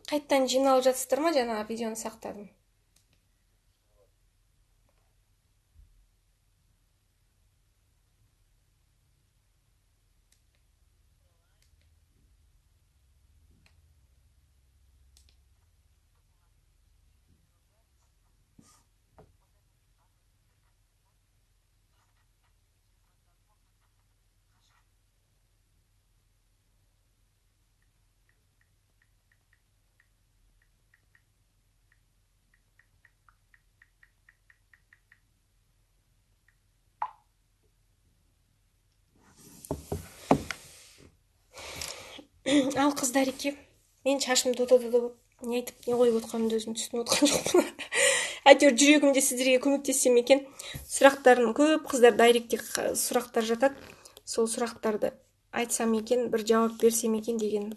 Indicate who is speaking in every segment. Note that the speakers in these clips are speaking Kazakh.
Speaker 1: Қайттан жиналып жатсыздар ма? Жаңағы видеоны сақтадым. Ал қыздар еке, мен шашым дода болып не айтып не қойып отқанымды өзім түсініп отқан жоқпын. Әйтеуір жүрегімде сіздерге көмектессем екен. Сұрақтарын көп қыздар дайректте сұрақтар жатады. Сол сұрақтарды айтсам екен, бір жауап берсем екен деген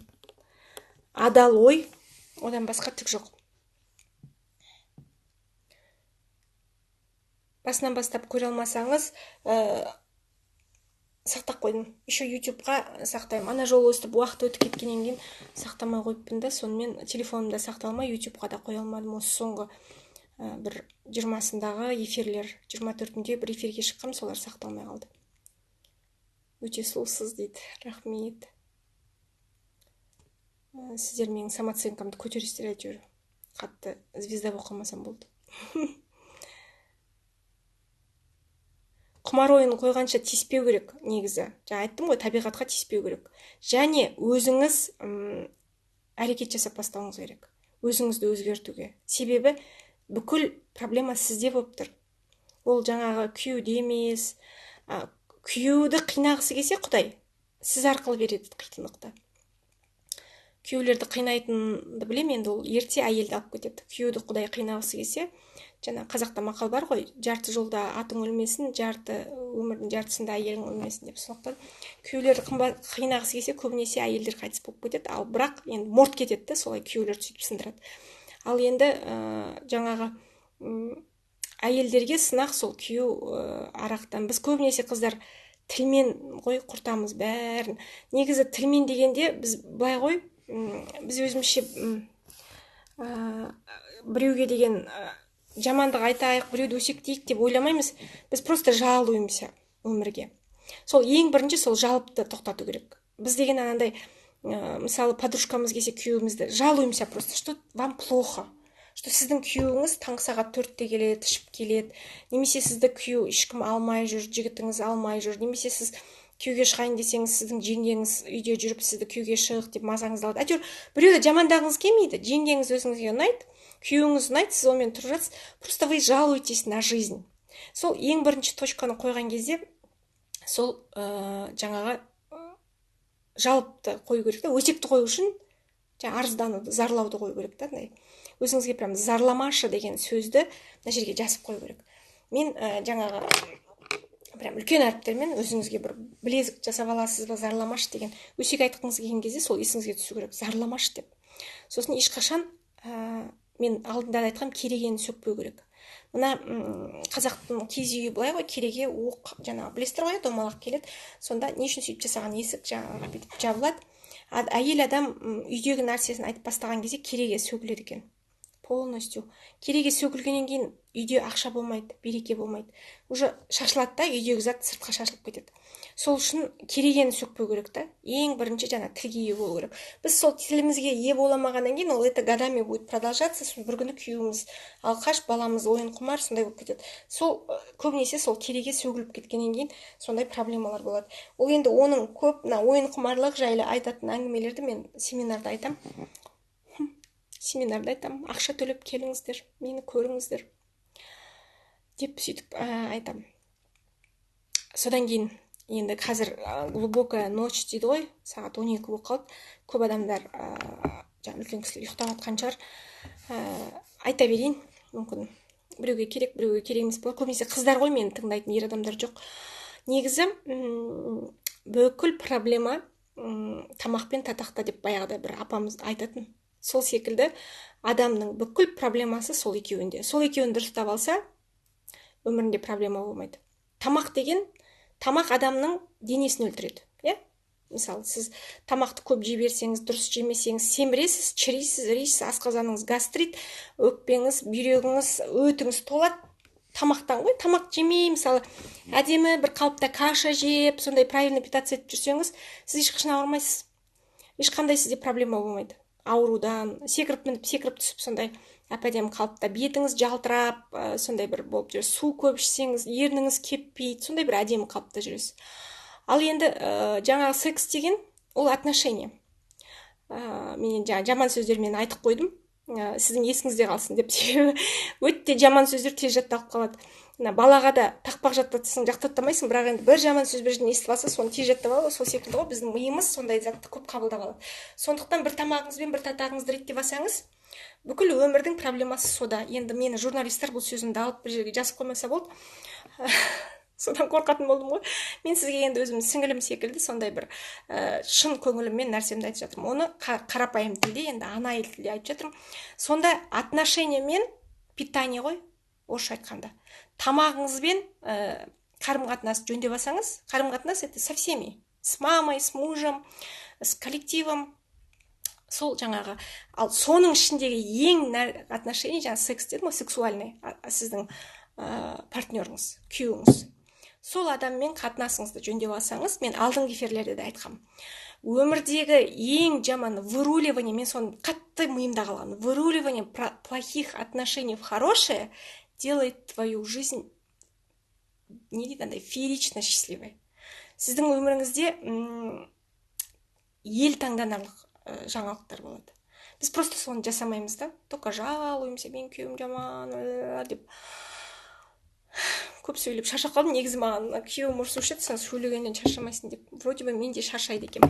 Speaker 1: адал ой, одан басқа түк жоқ. Басынан бастап көре алмасаңыз, сақтап қойдым. Еще ютубқа сақтаймын. Ана жолы өстіп уақыт өтіп кеткеннен кейін сақтамай қойыппын да, сонымен телефонымда сақталмай ютубқа да қоя алмадым. Осы соңғы бір 20-сындағы эфирлер, 24-інде бір эфирге шыққам, солар сақталмай қалды. Өте сұлусыз дейді. Рахмет. Сіздер менің самооценкамды көтересіздер әйтеуір. Қатты звезда болып қалмасам болды. Құмар ойын қойғанша тиіспеу керек негізі. Жаңа айттым ғой, табиғатқа тиіспеу керек. Және өзіңіз әрекет жасап бастауыңыз керек. Өзіңізді өзгертуге. Себебі бүкіл проблема сізде болып тұр. Ол жаңағы күйеуде емес. Күйеуді қинағысы келсе Құдай сіз арқылы береді қитындықты. Күйеулерді қинайтынды білем, енді ол ерте әйелді алып кетеді. Күйеуді Құдай қинағысы келсе, жаңа қазақта мақал бар ғой, жарты жолда атың өлмесін, өмірдің жартысында әйелің өлмесін деп. Сондықтан күйеулерді қинағысы келсе, көбінесе әйелдер қайтыс болып кетеді, ал бірақ енді морт кетеді де, солай күйеулерді сөйтіп сындырады. Ал енді жаңағы әйелдерге сынақ сол күйеу арақтан. Біз көбінесе қыздар тілмен ғой құртамыз бәрін. Негізі тілмен дегенде біз былай ғой, біз өзімізше біреуге деген жамандық айтайық, біреуді өсектейік деп ойламаймыз. Біз просто жалуемся өмірге. Сол ең бірінші сол жалыпты тоқтату керек. Біз деген анандай, мысалы, подружкамыз келсе күйеуімізді жалуемся просто, что вам плохо, что сіздің күйеуіңіз таңғы сағат 4-те келеді, ішіп келеді, немесе сізді күйеу ешкім алмай жүр, жігітіңіз алмай жүр, немесе сіз күйеуге шығайын десеңіз, сіздің жеңгеңіз үйде жүріп, сізді күйеуге шық деп мазаңызды алады. Әйтеуір біреуді жамандағыңыз келмейді. Жеңгеңіз өзіңізге ұнайды, күйеуіңіз ұнайды, сіз онымен тұрып жатсыз, просто вы жалуетесь на жизнь. Сол ең бірінші точканы қойған кезде сол жаңағы жалыпты қою керек та, өсекті қою үшін арыздануды, зарлауды қою керек та. Өзіңізге прям зарламашы деген сөзді мына жерге жазып қою керек. Мен жаңағы прям үлкен әріптермен өзіңізге бір білезік жасап аласыз ба, зарламашы деген өсек айтқыңыз келген кезде сол есіңізге түсу керек, зарламашы деп. Сосын ешқашан мен алдында да айтқам, керегені сөкпеу керек. Мына қазақтың киіз үйі былай ғой, кереге оқ, жаңағы білесіздер ғой, домалақ келеді. Сонда не үшін сөйтіп жасаған, есік жаңағы бүйтіп жабылады. Әйел адам үйдегі нәрсесін айтып бастаған кезде кереге сөгіледі екен. Полностью. Кереге сөгілгеннен кейін үйде ақша болмайды, береке болмайды. Уже шашылады да, үйдегі зат сыртқа шашылып кетеді. Сол үшін керегені сөкпеу керек та. Ең бірінші жаңа тілге ие болу керек. Біз сол тілімізге ие боламағаннан кейін ол это годами будет продолжаться. Бір күні күйеуіміз алқаш, баламыз ойын құмар, сондай болып кетеді. Сол көбінесе сол кереге сөгіліп кеткеннен кейін сондай проблемалар болады. Ол енді оның көп ойын құмарлық жайлы айтатын әңгімелерді мен семинарда айтам. Ақша төлеп келіңіздер, мені көріңіздер деп сөйтіп айтам. Содан кейін енді қазір глубокая ночь дейді ғой, сағат 12 болып қалды. Көп адамдар үлкен кісілер ұйықтап жатқан шығар. Айта берейін, мүмкін біреуге керек, біреуге керек емес болады. Көбінесе қыздар ғой мені тыңдайтын, ер адамдар жоқ. Негізі бүкіл проблема тамақпен татақта деп баяғыда бір апамыз айтатын. Сол секілді адамның бүкіл проблемасы сол екеуінде. Сол екеуін дұрыстап алса, өмірінде проблема болмайды. Тамақ адамның денесін өлтіреді. Мысалы, сіз тамақты көп жей берсеңіз, дұрыс жемесеңіз, семіресіз, шірейсіз, ірейсіз, асқазаныңыз гастрит, өкпеңіз, бүйрегіңіз, өтіңіз толады тамақтан ғой. Тамақ жемей, мысалы, әдемі бір қалыпта каша жеп, сондай правильно питаться етіп жүрсеңіз, сіз ешқашан ауырмайсыз. Ешқандай сізде проблема болмайды. Аурудан, секіріп мініп, секіріп түсіп, сондай әп-әдемі қалыпта бетіңіз жалтырап, сондай бір болып жүр. Су көп ішсеңіз, ерніңіз кеппейді, сондай бір әдемі қалыпта жүресіз. Ал енді жаңағы секс деген ол отношение. Мен жаман сөздермен айтып қойдым, сіздің есіңізде қалсын деп. Себебі өте жаман сөздер тез жатталып қалады. Балаға да тақпақ жаттатсаң жақтатамайсың, бірақ енді бір жаман сөз бір жерден естіп алса, соны тез жаттап алады. Сол секілді ғой, біздің миымыз сондай затты көп қабылдап алады. Сондықтан бір тамағыңызбен бір татағыңызды реттеп алсаңыз, бүкіл өмірдің проблемасы сода. Енді мені журналистер бұл сөзімді алып бір жерге жазып қоймаса болды. Содан қорқатын болдым ғой. Мен сізге енді өзім сіңілім секілді сондай бір шын көңіліммен нәрсемді айтып жатырмын. Оны қарапайым тілде, енді анайы тілде айтып жатырмын. Сонда отношение мен питание ғой, орысша айтқанда. Тамағыңызбен қарым-қатынасты жөндеп алсаңыз, қарым-қатынас это со всеми, с мамой, с мужем, с коллективом, сол жаңағы. Ал соның ішіндегі ең отношение, жаңа секс дедім ғой, сексуальный, сіздің партнеріңіз, күйеуіңіз. Сол адаммен қатынасыңызды жөндеп алсаңыз, мен алдыңғы эфирлерде де айтқам. Өмірдегі ең жаман выруливание, мен соны қатты миымда қалған. Выруливание плохих отношений в хорошее делает твою жизнь, не дейді андай, феерично счастливой. Сіздің өміріңізде ел таңданарлық жаңалықтар болады. Біз просто соны жасамаймыз да, только жалуемся, мен күйеуім жаман деп көп сөйлеп шаршап қалдым. Негізі маған күйеуім ұрысушы еді, сен сөйлегеннен шаршамайсың деп. Вроде бы мен де шаршайды екем.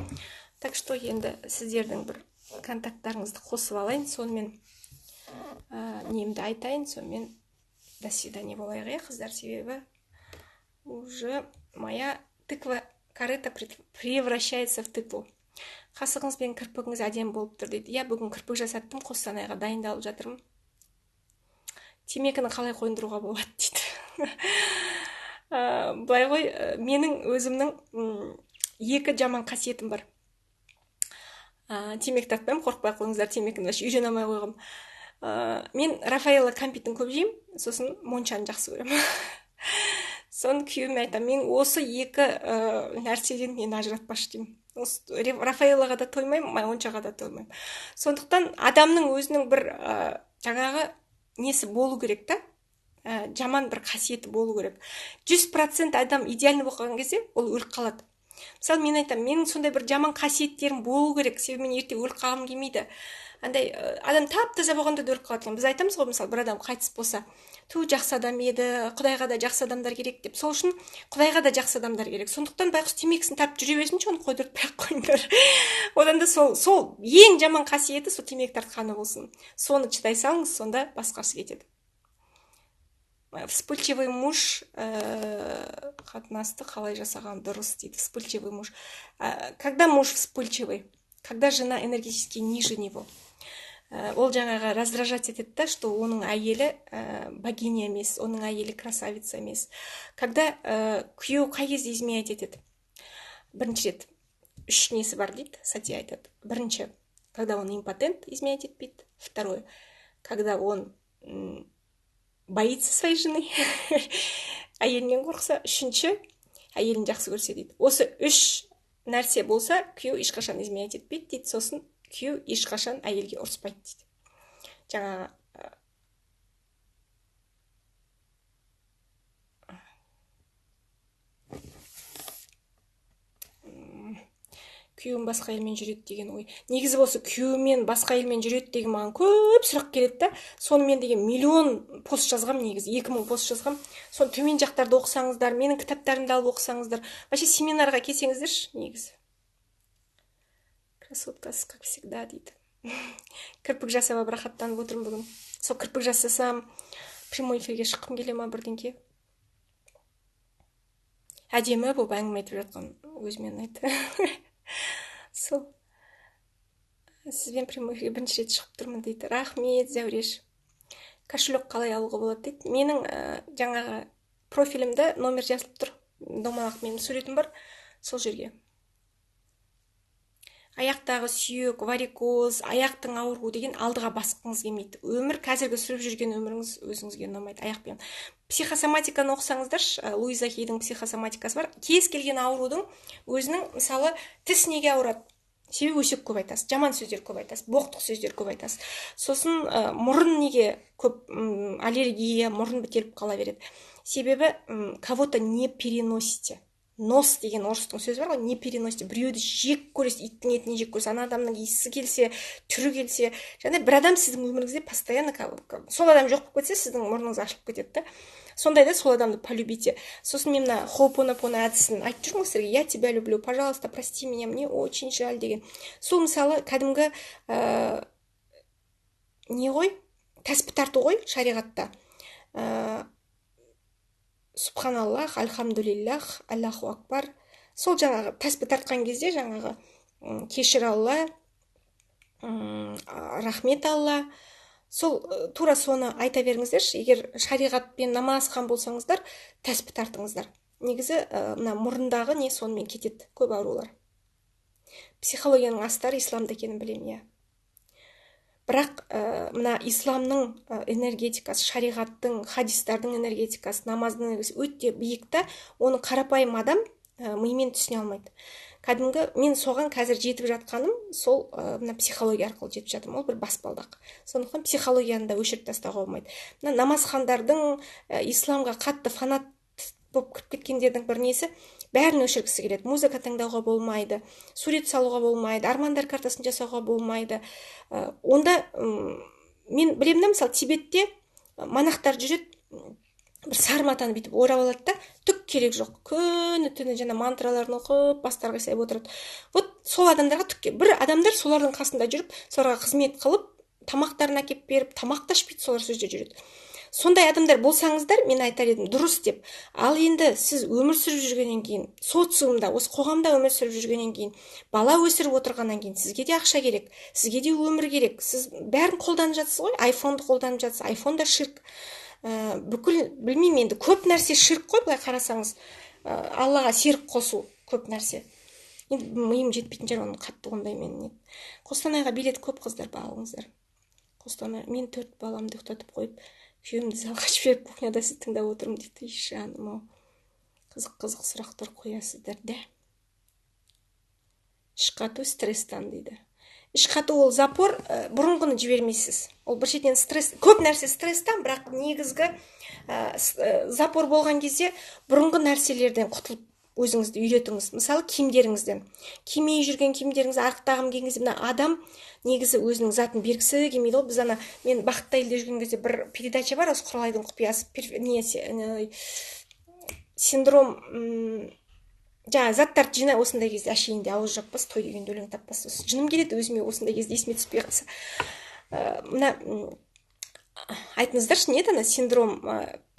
Speaker 1: Так что енді сіздердің бір контакттарыңызды қосып алайын, сонымен немді айтайын, сонымен до свидания болайық, иә қыздар, себебі уже моя тыква корыта превращается в тыкву. Қасығыңыз бен кірпігіңіз әдемі болып тұр дейді. Я бүгін кірпік жасаттым, Қостанайға дайындалып жатырмын. Темекіні қалай қойындыруға болады дейді. Былай ғой, менің өзімнің екі жаман қасиетім бар. Темек тартпаймын, қорықпай қойыңыздар, темекіні үйрене алмай қойғым. Мен Рафаэлло Кампиттің көп жеймін, сосын моншаны жақсы көремін. Соны күйеуіме айтамын, мен осы екі нәрседен мен ажыратпашы деймін. Рафаэллоға да тоймаймын, моншаға да тоймаймын. Сондықтан адамның өзінің бір жаңағы несі болу керек та, жаман бір қасиеті болу керек. 100% адам идеальный болған кезде ол өліп қалады. Мысалы, мен айтамын, менің сондай бір жаман қасиеттерім болу керек, себебі мен ерте өліп қалғым келмейді. Андай адам тап-таза болғанда да өліп қалады. Біз айтамыз ғой, мысалы, бір адам қайтыс болса, ту жақсы адам еді, Құдайға да жақсы адамдар керек деп. Сол үшін Құдайға да жақсы адамдар керек. Сондықтан байқұс темекісін тартып жүре берсінші, оны қойдырып бірақ қойыңдар. Одан да сол ең жаман қасиеті сол темек тартқаны болсын. Соны чыдай салыңыз, сонда басқасы кетеді. Вспыльчивый муж қатынасты қалай жасаған дұрыс дейді. Вспыльчивый муж. Когда муж вспыльчивый? Когда жена энергетически ниже него. Ол жаңағы раздражать етеді да, что оның әйелі богиня емес, оның әйелі красавица емес. Когда күйеу қай кезде изменять етеді? Бірінші рет 3 несі бар дейді, Сати айтады. Бірінші, когда он импотент, изменять етпейді. Второе, когда он боится своей жены, әйелінен қорқса. Үшінші, әйелін жақсы көрсе дейді. Осы 3 нәрсе болса, күйеу ешқашан изменять етпейді дейді. Сосын күйеу ешқашан әйелге ұрыспайды дейді. Жаңа күйеуім басқа елмен жүреді деген ой. Негізі болса, күйеуімен басқа елмен жүреді деген маған көп сұрақ келеді да. Соны мен деген миллион пост жазғам, негізі 2000 пост жазғам. Соны төмен жақтарды оқысаңыздар, менің кітаптарымды алып оқысаңыздар, вообще семинарға келсеңіздерші, негізі. Красоткасы, как всегда, дейді. Кірпік жасап рахаттанып отырмын бүгін. Сол кірпік жасасам, прямой эфирге шыққым келе ма бірдеңке. Әдемі болып әңгіме айтып жатқан өзімен айтты. Сол. Сізбен прямой эфирге бірінші рет шығып тұрмын дейді. Рахмет, Зәуреш. Кошелек қалай алуға болады дейді. Менің жаңағы профилімді номер жазылып тұр. Домалақ менің суретім бар. Сол жерге аяқтағы сүйек, варикоз, аяқтың ауруы деген алдыға басқыңыз келмейді. Өмір, қазіргі сүріп жүрген өміріңіз өзіңізге ұнамайды аяқпен. Психосоматиканы оқысаңыздаршы, Луиза Хейдің психосоматикасы бар. Кез келген аурудың өзінің, мысалы, тіс неге ауырады? Себебі өсек көп айтасыз, жаман сөздер көп айтасыз, боқтық сөздер көп айтасыз. Сосын мұрын неге көп аллергия, мұрын бітеліп қала береді. Себебі кого-то не переносите. Нос деген орыстың сөзі бар ғой, не переносите. Біреуді жек көресіз, иттің етін жек көресіз, ана адамның иісі келсе, түрі келсе, және бір адам сіздің өміріңізде постоянно сол адам жоқ болып кетсе, сіздің мұрныңыз ашылып кетеді. Сондайда сол адамды полюбите. Сосын мен мына хоупонопоно әдісін айтып жүрмін сіздерге. Я тебя люблю, пожалуйста, прости меня, мне очень жаль деген. Сол мысалы кәдімгі не ғой? Тәспі тарту ғой шариғатта. Субханаллах, альхамдулиллах, аллаху акбар. Сол жаңағы тәспі тартқан кезде жаңағы кешір Алла, рахмет Алла. Сол тура соны айта беріңіздерші. Егер шариғатпен намазхан болсаңыздар, тәспі тартыңыздар. Негізі мына мұрындағы не сонымен кетеді көп аурулар. Психологияның астары исламда екенін білемін, иә. Бірақ мына исламның энергетикасы, шариғаттың, хадистардың энергетикасы, намаздың энергетикасы өте биік та, оны қарапайым адам миымен түсіне алмайды. Кәдімгі мен соған қазір жетіп жатқаным сол мына психология арқылы жетіп жатырмын. Ол бір баспалдақ. Сондықтан психологияны да өшіріп тастауға болмайды. Мына намазхандардың исламға қатты фанат болып кіріп кеткендердің бір несі, бәрін өшіргісі келеді. Музыка тыңдауға болмайды, сурет салуға болмайды, армандар картасын жасауға болмайды. Онда мен білемін да, мысалы Тибетте монахтар жүреді, бір сары матаны бүйтіп орап алады да, түк керек жоқ. Күні түні жаңа мантраларын оқып, бастары қисайып отырады. Вот сол адамдарға түкке. Бір адамдар солардың қасында жүріп, соларға қызмет қылып, тамақтарын әкеп беріп, тамақ та ішпейді, солар сөзде жүреді. Сондай адамдар болсаңыздар, мен айтар едім, дұрыс деп. Ал енді сіз өмір сүріп жүргеннен кейін, социумда, осы қоғамда өмір сүріп жүргеннен кейін, бала өсіріп отырғаннан кейін, сізге де ақша керек, сізге де өмір керек. Сіз бәрін қолданып жатсыз ғой, айфонды қолданып жатсыз, айфон да ширк. Бүкіл, білмеймін енді, көп нәрсе ширк қой, былай қарасаңыз. Аллаға серік қосу көп нәрсе. Енді миым жетпейтін жер, оны қатты ондай мен. Қостанайға билет көп қыздар, бағылыңыздар. Қостанай, мен 4 баламды ұйықтатып қойып, күйеуімді залға жіберіп, кухняда сіз тыңдап отырмын дейді. Жаным, қызық сұрақтар қоясыздар, да. Ішқату стресстан дейді. Ішқату ол запор, бұрынғыны жібермейсіз. Ол бір шетінен стресс, көп нәрсе стресстан, бірақ негізгі запор болған кезде бұрынғы нәрселерден құтылып өзіңізді үйретіңіз. Мысалы, киімдеріңізден. Кимей жүрген киімдеріңіз, арықтағым келген кезде, мына адам негізі өзінің затын бергісі келмейді ғой. Біз мен бақытты елде жүрген кезде бір передача бар, осы Құралайдың құпиясы, синдром, жаңа заттарды жинай, осындай кезде әшейінде ауыз жаппас, той дегенде өлең таппас. Жыным келеді өзіме осындай кезде, есіме түспей қалса. Мына айтыңыздаршы, не еді синдром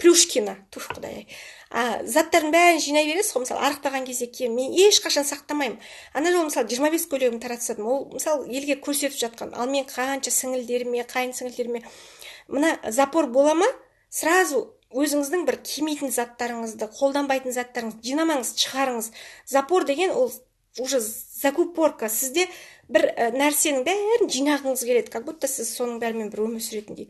Speaker 1: Плюшкина, туф құдай. Заттардың бәрін жинай бересіз ғой, мысалы, арықтаған кезде мен ешқашан сақтамаймын. Ана жолы мысалы 25 көйлегімді таратсадым, ол мысалы елге көрсетіп жатқан. Ал мен қанша сіңілдеріме, қайын сіңілдеріме мына запор бола ма? Сразу өзіңіздің бір кимейтін заттарыңызды, қолданбайтын заттарыңызды жинамаңыз, шығарыңыз. Запор деген ол уже закупорка. Сізде бір нәрсенің бәрін жинағыңыз келеді, как будто сіз соның бәрімен бір өмір сүретіндей.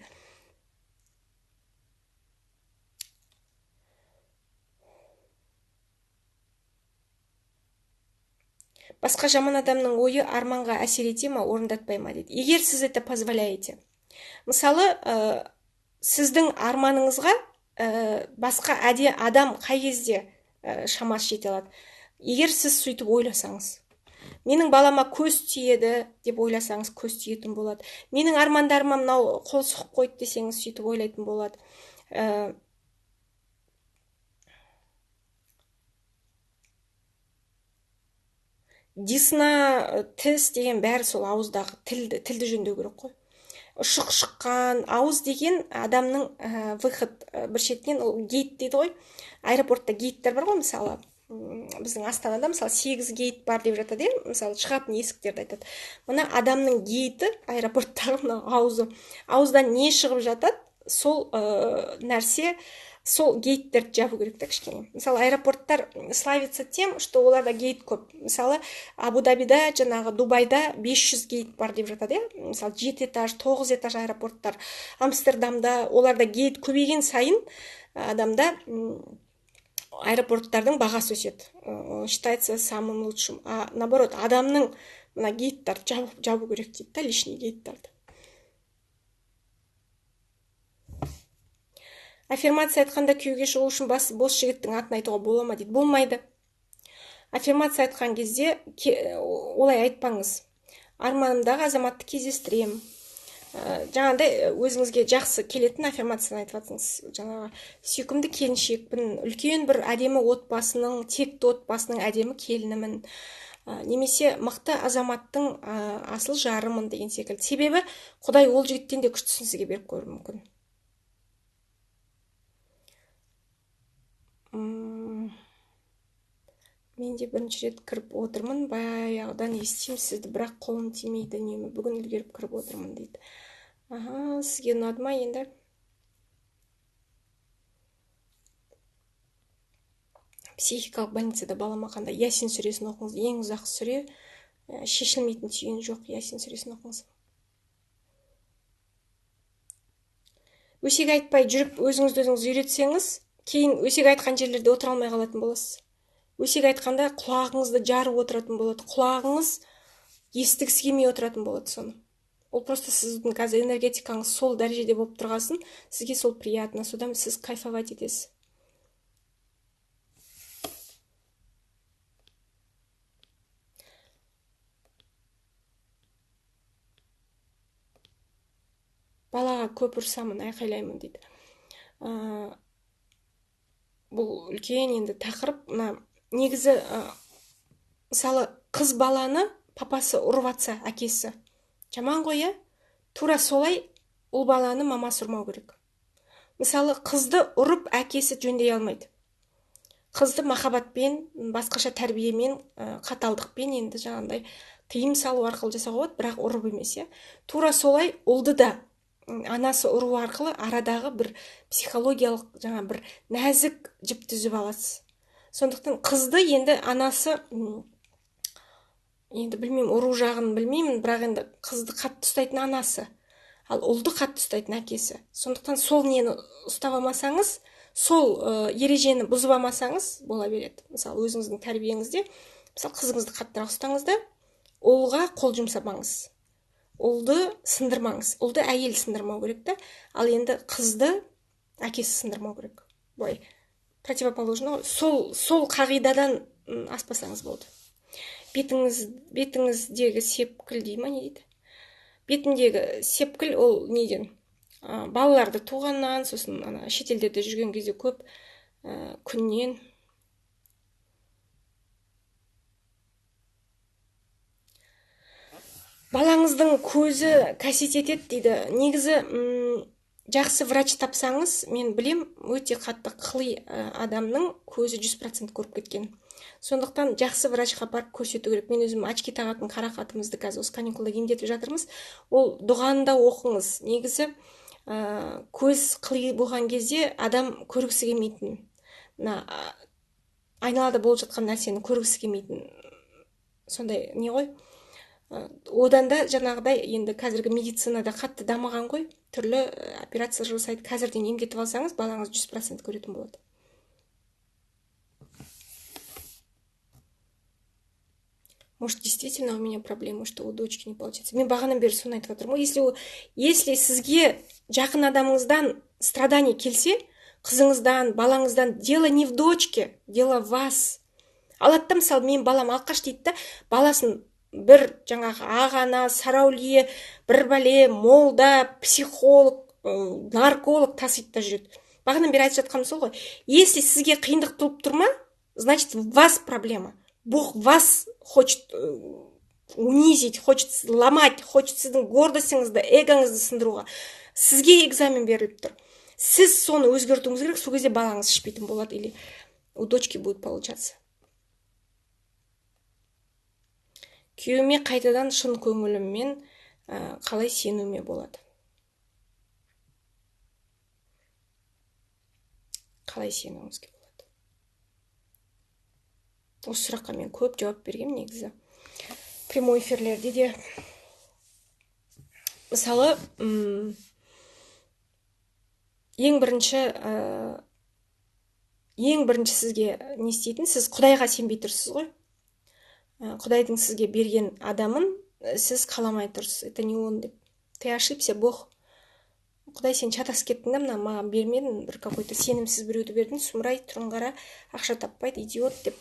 Speaker 1: Басқа жаман адамның ойы арманға әсер ете ма, орындатпай ма дейді. Егер сіз это позволяете. Мысалы, сіздің арманыңызға басқа адам қай кезде шамасы жете алады. Егер сіз сөйтіп ойласаңыз, менің балама көз тиеді деп ойласаңыз, көз тиетін болады. Менің армандарыма мынау қол сұқып қойды десеңіз, сөйтіп ойлайтын болады. Десна, тіс деген бәрі сол ауыздағы тілді жөндеу керек қой. Ұшық шыққан, ауыз деген адамның выход, бір шетінен ол гейт дейді ғой. Аэропортта гейттер бар ғой, мысалы. Біздің Астанада, мысалы, 8 гейт бар деп жатады, мысалы, шығатын есіктерді айтады. Мына адамның гейті, аэропорттағы ауызы. Ауыздан не шығып жатады, сол нәрсе сол гейттерді жабу керек та кішкене. Мысалы аэропорттар славится тем, что оларда гейт көп. Мысалы Абу-Дабида, жаңағы Дубайда 500 гейт бар деп жатады, мысалы 7 этаж 9 этаж аэропорттар. Амстердамда оларда гейт көбейген сайын адамда аэропорттардың бағасы өседі. Считается самым лучшим. А наоборот, адамның мына гейттарды жабу керек дейді да, лишний гейттарды. Аффирмация айтқанда күйеуге шығу үшін бос жігіттің атын айтуға бола ма дейді. Болмайды. Аффирмация айтқан кезде олай айтпаңыз. Арманымдағы азаматты кездестірем. Жаңағыдай өзіңізге жақсы келетін аффирмацияны айтып жатсыңыз. Жаңағы сүйкімді келіншекпін, үлкен бір әдемі отбасының, текті отбасының әдемі келінімін, немесе мықты азаматтың асыл жарымын деген секілді. Себебі Құдай ол жігіттен де күштісін сізге беріп қоюы мүмкін. Мен де бірінші рет кіріп отырмын, баяғыдан естимін сізді, бірақ қолым тимейді үнемі. Бүгін үлгеріп кіріп отырмын дейді. Сізге ұнады ма енді? Психикалық больницада балама қандай? Ясин сүресін оқыңыз, ең ұзақ сүре, шешілмейтін түйін жоқ, Ясин сүресін оқыңыз. Өсек айтпай жүріп өзіңізді өзіңіз үйретсеңіз, кейін өсек айтқан жерлерде отыра алмай қалатын боласыз. Өсек айтқанда құлағыңызды жарып отыратын болады. Құлағыңыз естігісі келмей отыратын болады соны. Ол просто сіздің қазір энергетикаңыз сол дәрежеде болып тұрғасын, сізге сол приятно, содан сіз кайфовать етесіз. Балаға көп ұрсамын, айқайлаймын дейді. Бұл үлкен енді тақырып. Негізі, мысалы, қыз баланы папасы ұрып атса, әкесі жаман ғой, тура солай ұл баланы мамасы ұрмау керек. Мысалы, қызды ұрып әкесі жөндей алмайды. Қызды махаббатпен, басқаша тәрбиемен, қаталдықпен енді жаңағындай тыйым салу арқылы жасауға болады, бірақ ұрып емес. Тура солай ұлды да анасы ұру арқылы арадағы бір психологиялық бір нәзік жіп түзіп аласыз. Сондықтан қызды енді анасы, енді білмеймін, ұру жағын білмеймін, бірақ енді қызды қатты ұстайтын анасы, ал ұлды қатты ұстайтын әкесі. Сондықтан сол нені ұстап алмасаңыз, сол ережені бұзып алмасаңыз бола береді. Мысалы, өзіңіздің тәрбиеңізде, мысалы, қызыңызды қаттырақ ұстаңыз да, ұлға қол жұмсамаңыз. Ұлды сындырмаңыз. Ұлды әйел сындырмау керек та, ал енді қызды әкесі сындырмау керек. Бой, противоположно, сол қағидадан аспасаңыз болды. Бетіңіздегі сепкіл дей ма, не дейді? Бетіндегі сепкіл ол неден? Балаларды туғаннан, сосын шетелдерде жүрген кезде көп күннен. Балаңыздың көзі қасиет етеді дейді. Негізі жақсы врач тапсаңыз, мен білем, өте қатты қыли адамның көзі 100% көріп кеткен. Сондықтан жақсы врачқа барып көрсету керек. Мен өзім очки тағатын қарақатымызды қазір осы каникулда емдетіп жатырмыз. Ол дұғаны да оқыңыз. Негізі көз қыли болған кезде адам көргісі келмейтін. Айналада болып жатқан нәрсені көргісі келмейтін. Сондай не ғой? Одан да жаңағыдай енді қазіргі медицинада қатты дамыған ғой, түрлі операция жасайды. Қазірден емдетіп алсаңыз, балаңыз 100% көретін болады. Может, действительно у меня проблема, что у дочки не получается. Мен бағанадан бері соны айтып жатырмын. Если сізге жақын адамыңыздан страдание келсе, қызыңыздан, балаңыздан, дело не в дочке, дело в вас. Алатта, мысалы, мен балам алқаш дейді да, баласын бір жаңағы ағана, сараулие, бір бәле, молда, психолог, нарколог тасиды да жүреді. Бағанадан бері айтып жатқаным сол ғой. Если сізге қиындық туып тұрма, значит, в вас проблема. Бог вас хочет унизить, хочет сломать, хочет сіздің гордостыңызды, эгоңызды сындыруға. Сізге экзамен беріліп тұр. Сіз соны өзгертуіңіз керек, сол кезде балаңыз ішпейтін болады, или у дочки будет получаться. Күйеуіме қайтадан шын көңіліммен қалай сенуіме болады. қалай сенуіңізге болады? Осы сұраққа мен көп жауап бергем негізі. Прямой эфирлерде де. Мысалы, ең бірінші сізге не істейтін, сіз Құдайға сенбей тұрсыз ғой. Құдайдың сізге берген адамын сіз қаламай тұрсыз. Это не он деп. Ты ошибся, Бог. Құдай, сен шатасып кеттің да, мына маған бермедің, бір какой-то сенімсіз біреуді бердің, сұмырай, тұрын қара, ақша таппайды, идиот деп.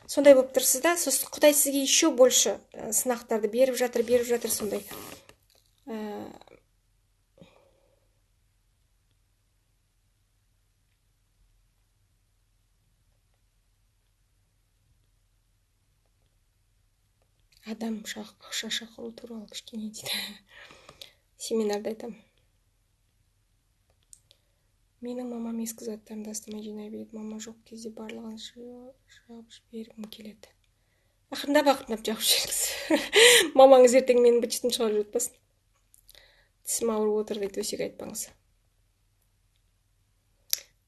Speaker 1: Сондай болып тұрсыз да, сосын Құдай сізге еще больше сынақтарды беріп жатыр, сондай. Адам ақша шақыру туралы кішкене дейді. Семинарда айтам. Менің мамам ескі заттарымды астыма жинай береді. Мама жоқ кезде барлығын жауып жібергім келеді. Ақырындап жағып жіберіңіз. Мамаңыз ертең менің быт-шытын шығарып жатпасын. Тісім ауырып отыр дейді, өсек айтпаңыз.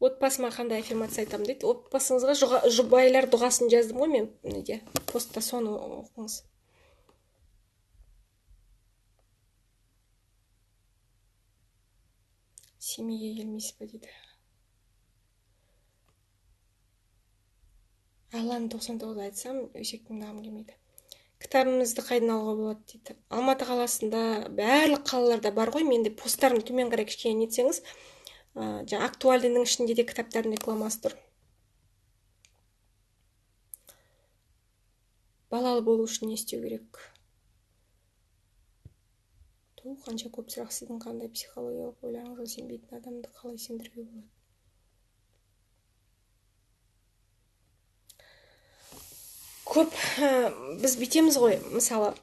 Speaker 1: Отбасыма қандай аффирмация айтамын дейді. Отбасыңызға жұбайлар дұғасын жаздым ғой мен неде, постта, соны оқыңыз. Семейге келмейсіз ба дейді. Алланы 99 айтсам, өсектің дағым келмейді. Кітабымызды қайдан алуға болады дейді. Алматы қаласында, барлық қалаларда бар ғой, менде посттарын төмен қарай кішкене нетсеңіз, актуальдының ішінде де кітаптардың рекламасы тұр. Балалы болу үшін не істеу керек? Қанша көп сұрақ, сіздің қандай психологиялық ойларыңызға сенбейтін адамды қалай сендіруге болады? Көп біз бүйтеміз ғой, мысалы,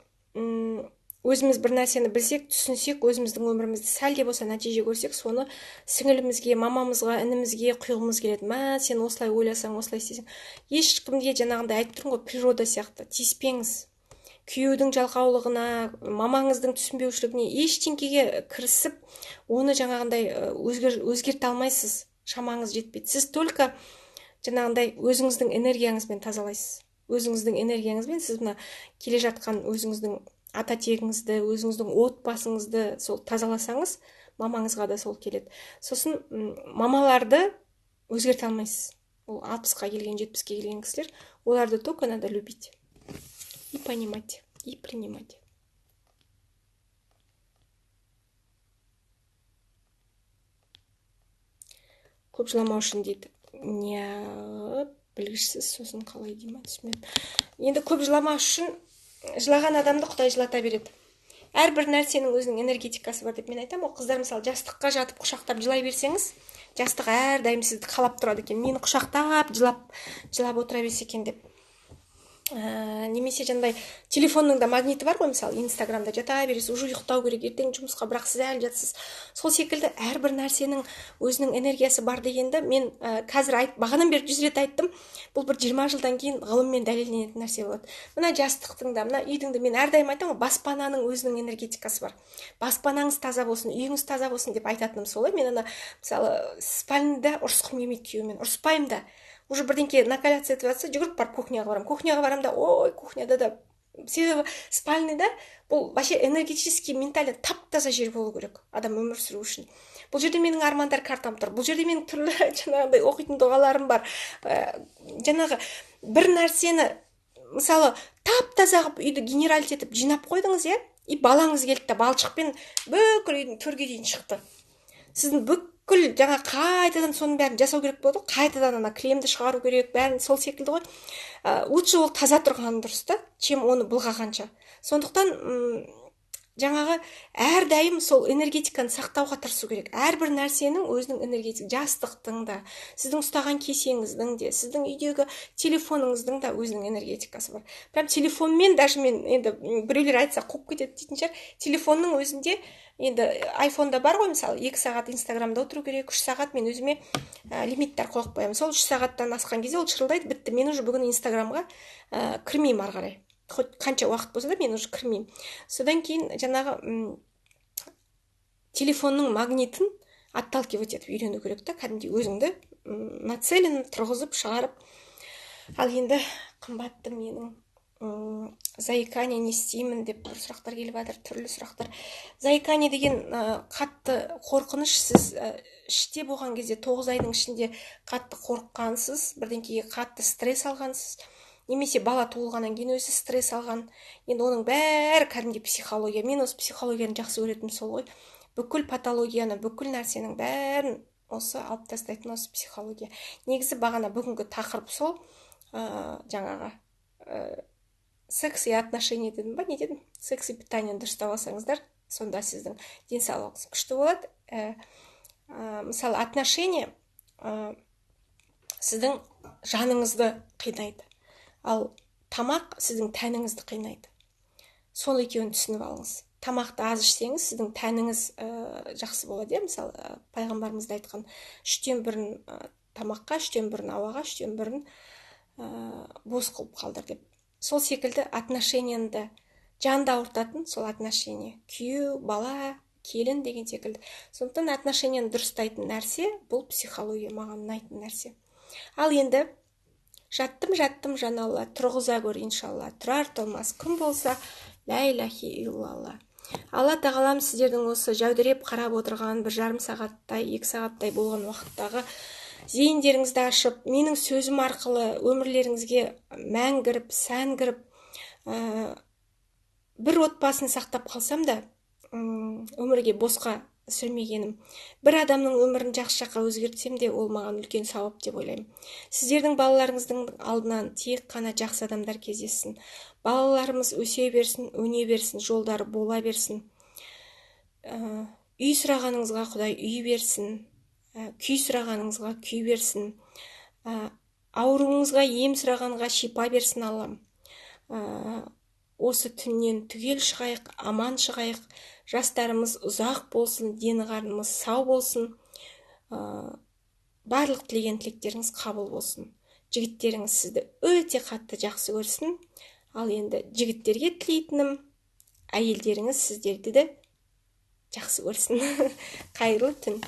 Speaker 1: өзіміз бір нәрсені білсек, түсінсек, өзіміздің өмірімізді сәл де болса нәтиже көрсек, соны сіңілімізге, мамамызға, інімізге құйғымыз келеді. Сен осылай ойласаң, осылай істесең. Ешкімге жаңағындай айтып тұрмын ғой, природа сияқты тиіспеңіз. Күйеудің жалқаулығына, мамаңыздың түсінбеушілігіне ештеңкеге кірісіп, оны жаңағындай өзгерте алмайсыз. Шамаңыз жетпейді. Сіз только жаңағындай өзіңіздің энергияңызбен тазалайсыз. Өзіңіздің энергияңызбен сіз мына келе жатқан өзіңіздің ата тегіңізді, өзіңіздің отбасыңызды сол тазаласаңыз, мамаңызға да сол келеді. Сосын мамаларды өзгерте алмайсыз. Ол 60-қа келген, 70-ке келген кісілер, оларды только надо любить. И понимать, и принимать. Көп жыламау үшін дейді. Не білгішсіз, сосын қалай деймін, түсінбедім. Енді көп жыламау үшін жылаған адамды Құдай жылата береді. Әрбір нәрсенің өзінің энергетикасы бар деп мен айтам. Ол қыздар мысалы жастыққа жатып құшақтап жылай берсеңіз, жастық әрдайым сізді қалап тұрады екен. Мені құшақтап жылап отыра берсе екен деп. Немесе жандай телефонның да магниті бар ғой, мысалы инстаграмда жата бересіз, уже ұйықтау керек, ертең жұмысқа, бірақ сіз әлі жатсыз. Сол секілді әрбір нәрсенің өзінің энергиясы бар дегенді мен қазір бағанадан бері 100 рет айттым. Бұл бір 20 жылдан кейін ғылыммен дәлелденетін нәрсе болады. Мына жастықтың да, мына үйдің де, мен әрдайым айтамын, баспананың өзінің энергетикасы бар. Баспанаңыз таза болсын, үйіңіз таза болсын деп айтатыным солай. Мен мысалы спальныйда ұрысқым келмейді күйеумен, ұрыспаймын да. Уже бірдеңке накаляться етіп жатса, жүгіріп барып кухняға барам. Кухняға барам да, ой, кухняда да. Себебі спальныйда бұл вообще энергетический, ментально тап-таза жер болу керек адам өмір сүру үшін. Бұл жерде менің армандар картам тұр. Бұл жерде менің түрлі жаңағыдай оқитын дұғаларым бар. Жаңағы бір нәрсені, мысалы, тап-таза қылып үйді генералит етіп жинап қойдыңыз, и балаңыз келді, балшықпен бүкіл үйдің төрге дейін шықты. Сіздің бүкіл жаңа қайтадан соның бәрін жасау керек болды, қайтадан кремді шығару керек, бәрін сол секілді ғой. Лучше ол таза тұрған дұрыс та, чем оны былғағанша. Сондықтан жаңағы әрдайым сол энергетиканы сақтауға тырысу керек. Әрбір нәрсенің өзінің энергетикасы, жастықтың да, сіздің ұстаған кесеңіздің де, сіздің үйдегі телефоныңыздың да өзінің энергетикасы бар. Прям телефонмен, даже мен енді біреулер айтса қуып кетеді дейтін шығар, телефонның өзінде енді айфонда бар ғой, мысалы 2 сағат инстаграмда отыру керек, 3 сағат мен өзіме лимиттер қойып қоямын. Сол 3 сағаттан асқан кезде ол шырылдайды, бітті. Мен уже бүгін инстаграмға кірмеймін ары қарай. Хоть қанша уақыт болса да мен уже кірмеймін. Содан кейін жаңағы телефонның магнитін отталкивать етіп үйрену керек та, кәдімгідей өзіңді нацелен тұрғызып шығарып. Ал енді қымбатты менің заикание не істеймін деп бір сұрақтар келіп жатыр, түрлі сұрақтар. Заикание деген қатты қорқыныш. Сіз іште болған кезде 9 айдың ішінде қатты қорыққансыз, бірдеңкеге қатты стресс алғансыз, немесе бала туылғаннан кейін өзі стресс алған. Енді оның бәрі кәдімгі психология. Мен осы психологияны жақсы көретінім сол ғой. Бүкіл патологияны, бүкіл нәрсенің бәрін осы алып тастайтын осы психология. Негізі бағана бүгінгі тақырып сол, жаңағы секс и отношения дедім ба, не дедім? Секс и питаниені дұрыстап алсаңыздар, сонда сіздің денсаулығыңыз күшті болады. Мысалы, отношения сіздің жаныңызды қинайды, ал тамақ сіздің тәніңізді қинайды. Сол екеуін түсініп алыңыз. Тамақты аз ішсеңіз, сіздің тәніңіз жақсы болады. Мысалы, пайғамбарымыз да айтқан, 1/3 тамаққа, 1/3 ауаға, 1/3 бос қылып қалдыр деп. Сол секілді отношениянды жанды ауыртатын сол отношения. Күйеу, бала, келін деген секілді. Сондықтан отношенияны дұрыстайтын нәрсе бұл психология, маған ұнайтын нәрсе. Ал енді жаттым жан алла, тұрғыза көр иншалла, тұрар толмас күн болса, лә иләһи илlallah. Алла тағалам сіздердің осы жәудіреп қарап отырған 1,5 сағаттай, 2 сағаттай болған уақыттағы зейіндеріңізді ашып, менің сөзім арқылы өмірлеріңізге мән кіріп, сән кіріп, бір отбасын сақтап қалсам да, өмірге босқа сүрмегенім, бір адамның өмірін жақсы жаққа өзгертсем де, ол маған үлкен сауап деп ойлаймын. Сіздердің балаларыңыздың алдынан тек қана жақсы адамдар кездессін. Балаларымыз өсе берсін, өне берсін, жолдары бола берсін. Үй сұрағаныңызға Құдай үй берсін, күй сұрағаныңызға күй берсін, ауруыңызға ем сұрағанға шипа берсін Аллам. Осы түннен түгел шығайық, аман шығайық, жастарымыз ұзақ болсын, дені қарнымыз сау болсын, барлық тілеген тілектеріңіз қабыл болсын. Жігіттеріңіз сізді өте қатты жақсы көрсін. Ал енді жігіттерге тілейтінім, әйелдеріңіз сіздерді де жақсы көрсін. Қайырлы түн.